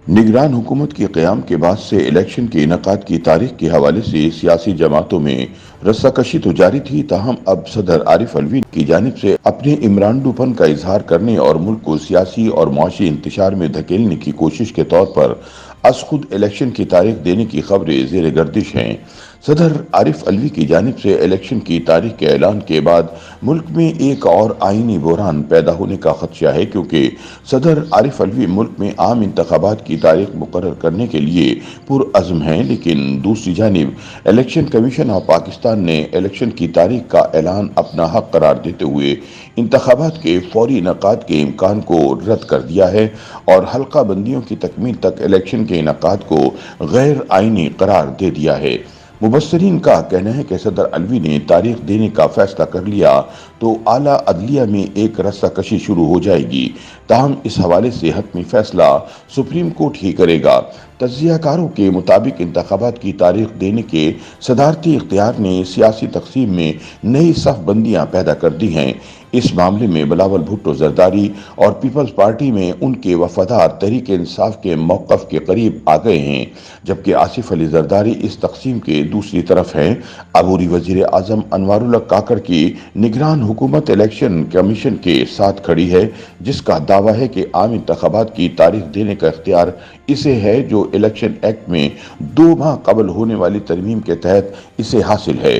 نگران حکومت کے قیام کے بعد سے الیکشن کے انعقاد کی تاریخ کے حوالے سے سیاسی جماعتوں میں رسہ کشی تو جاری تھی، تاہم اب صدر عارف الوی کی جانب سے اپنے عمرانڈو پن کا اظہار کرنے اور ملک کو سیاسی اور معاشی انتشار میں دھکیلنے کی کوشش کے طور پر از خود الیکشن کی تاریخ دینے کی خبریں زیر گردش ہیں۔ صدر عارف الوی کی جانب سے الیکشن کی تاریخ کے اعلان کے بعد ملک میں ایک اور آئینی بحران پیدا ہونے کا خدشہ ہے، کیونکہ صدر عارف الوی ملک میں عام انتخابات کی تاریخ مقرر کرنے کے لیے پرعزم ہیں، لیکن دوسری جانب الیکشن کمیشن آف پاکستان نے الیکشن کی تاریخ کا اعلان اپنا حق قرار دیتے ہوئے انتخابات کے فوری انعقاد کے امکان کو رد کر دیا ہے اور حلقہ بندیوں کی تکمیل تک الیکشن کے انعقاد کو غیر آئینی قرار دے دیا ہے۔ مبصرین کا کہنا ہے کہ صدر الوی نے تاریخ دینے کا فیصلہ کر لیا تو اعلیٰ عدلیہ میں ایک رسہ کشی شروع ہو جائے گی، تاہم اس حوالے سے حتمی فیصلہ سپریم کورٹ ہی کرے گا۔ تجزیہ کاروں کے مطابق انتخابات کی تاریخ دینے کے صدارتی اختیار نے سیاسی تقسیم میں نئی صف بندیاں پیدا کر دی ہیں۔ اس معاملے میں بلاول بھٹو زرداری اور پیپلز پارٹی میں ان کے وفادار تحریک انصاف کے موقف کے قریب آ گئے ہیں، جبکہ آصف علی زرداری اس تقسیم کے دوسری طرف ہیں۔ عبوری وزیر اعظم انوار اللہ کاکڑ کی نگران حکومت الیکشن کمیشن کے ساتھ کھڑی ہے، جس کا دعویٰ ہے کہ عام انتخابات کی تاریخ دینے کا اختیار اسے ہے، جو الیکشن ایکٹ میں 2 ماہ قبل ہونے والی ترمیم کے تحت اسے حاصل ہے،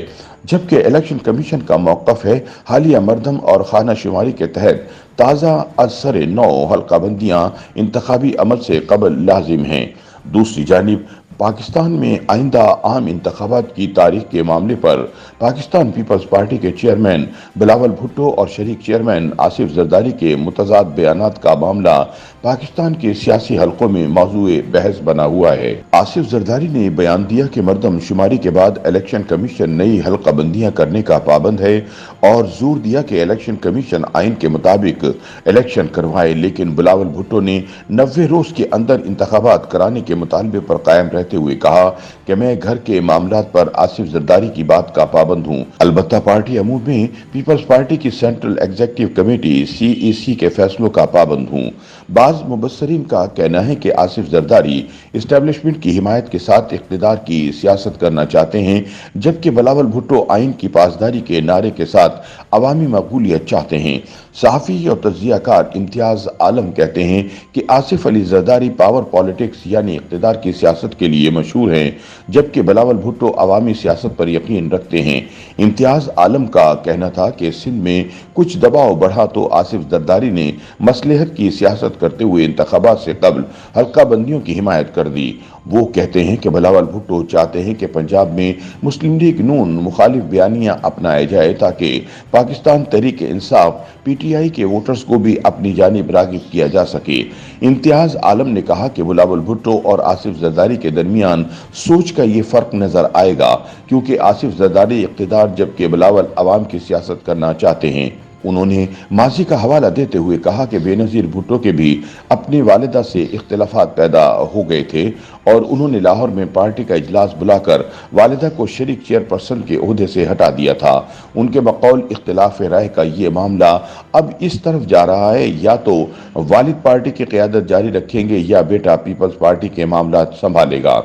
جبکہ الیکشن کمیشن کا موقف ہے حالیہ مردم اور خانہ شماری کے تحت تازہ از سر نو حلقہ بندیاں انتخابی عمل سے قبل لازم ہیں۔ دوسری جانب پاکستان میں آئندہ عام انتخابات کی تاریخ کے معاملے پر پاکستان پیپلز پارٹی کے چیئرمین بلاول بھٹو اور شریک چیئرمین آصف زرداری کے متضاد بیانات کا معاملہ پاکستان کے سیاسی حلقوں میں موضوع بحث بنا ہوا ہے۔ آصف زرداری نے بیان دیا کہ مردم شماری کے بعد الیکشن کمیشن نئی حلقہ بندیاں کرنے کا پابند ہے اور زور دیا کہ الیکشن کمیشن آئین کے مطابق الیکشن کروائے، لیکن بلاول بھٹو نے 90 روز کے اندر انتخابات کرانے کے مطالبے پر قائم رہتے ہوئے کہا کہ میں گھر کے معاملات پر آصف زرداری کی بات کا پابند ہوں، البتہ پارٹی امور میں پیپلز پارٹی کی سینٹرل ایگزیکٹو کمیٹی CEC کے فیصلوں کا پابند ہوں۔ بعض مبصرین کا کہنا ہے کہ آصف زرداری اسٹیبلشمنٹ کی حمایت کے ساتھ اقتدار کی سیاست کرنا چاہتے ہیں، جبکہ بلاول بھٹو آئین کی پاسداری کے نعرے کے ساتھ عوامی مقبولیت چاہتے ہیں۔ صحافی اور تجزیہ کار امتیاز عالم کہتے ہیں کہ آصف علی زرداری پاور پالیٹکس یعنی اقتدار کی سیاست کے لیے مشہور ہیں، جبکہ بلاول بھٹو عوامی سیاست پر یقین رکھتے ہیں۔ امتیاز عالم کا کہنا تھا کہ سندھ میں کچھ دباؤ بڑھا تو آصف زرداری نے مصلحت کی سیاست کرتے ہوئے انتخابات سے قبل حلقہ بندیوں کی حمایت کر دی۔ وہ کہتے ہیں کہ بلاول بھٹو چاہتے ہیں کہ پنجاب میں مسلم لیگ نون مخالف بیانیاں اپنایا جائے تاکہ پاکستان تحریک انصاف PTI کے ووٹرز کو بھی اپنی جانب راغب کیا جا سکے۔ امتیاز عالم نے کہا کہ بلاول بھٹو اور آصف زرداری کے درمیان سوچ کا یہ فرق نظر آئے گا، کیونکہ آصف زرداری اقتدار جبکہ بلاول عوام کی سیاست کرنا چاہتے ہیں۔ انہوں نے ماضی کا حوالہ دیتے ہوئے کہا کہ بے نظیر بھٹو کے بھی اپنی والدہ سے اختلافات پیدا ہو گئے تھے اور انہوں نے لاہور میں پارٹی کا اجلاس بلا کر والدہ کو شریک چیئرپرسن کے عہدے سے ہٹا دیا تھا۔ ان کے بقول اختلاف رائے کا یہ معاملہ اب اس طرف جا رہا ہے، یا تو والد پارٹی کی قیادت جاری رکھیں گے یا بیٹا پیپلز پارٹی کے معاملات سنبھالے گا۔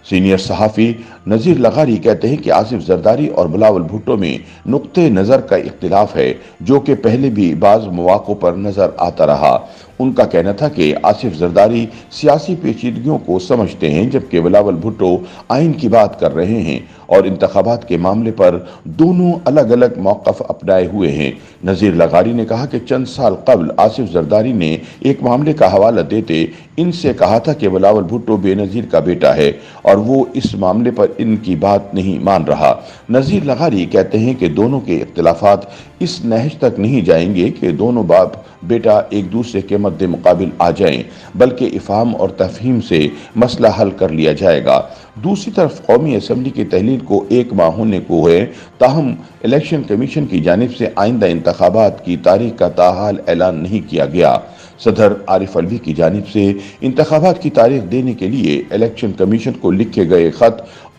سینئر صحافی نذیر لغاری کہتے ہیں کہ آصف زرداری اور بلاول بھٹو میں نقطہ نظر کا اختلاف ہے، جو کہ پہلے بھی بعض مواقع پر نظر آتا رہا۔ ان کا کہنا تھا کہ آصف زرداری سیاسی پیچیدگیوں کو سمجھتے ہیں، جبکہ بلاول بھٹو آئین کی بات کر رہے ہیں اور انتخابات کے معاملے پر دونوں الگ الگ موقف اپنائے ہوئے ہیں۔ نذیر لغاری نے کہا کہ چند سال قبل آصف زرداری نے ایک معاملے کا حوالہ دیتے ان سے کہا تھا کہ بلاول بھٹو بے نظیر کا بیٹا ہے اور وہ اس معاملے پر ان کی بات نہیں مان رہا۔ نذیر لغاری کہتے ہیں کہ دونوں کے اختلافات اس نہج تک نہیں جائیں گے کہ دونوں باپ بیٹا ایک دوسرے کے مد مقابل آ جائیں، بلکہ افہام اور تفہیم سے مسئلہ حل کر لیا جائے گا۔ دوسری طرف قومی اسمبلی کی تحلیل کو 1 ماہ ہونے کو ہے، تاہم الیکشن کمیشن کی جانب سے آئندہ انتخابات کی تاریخ کا تاحال اعلان نہیں کیا گیا۔ صدر عارف الوی کی جانب سے انتخابات کی تاریخ دینے کے لیے الیکشن کمیشن کو لکھے گئے خط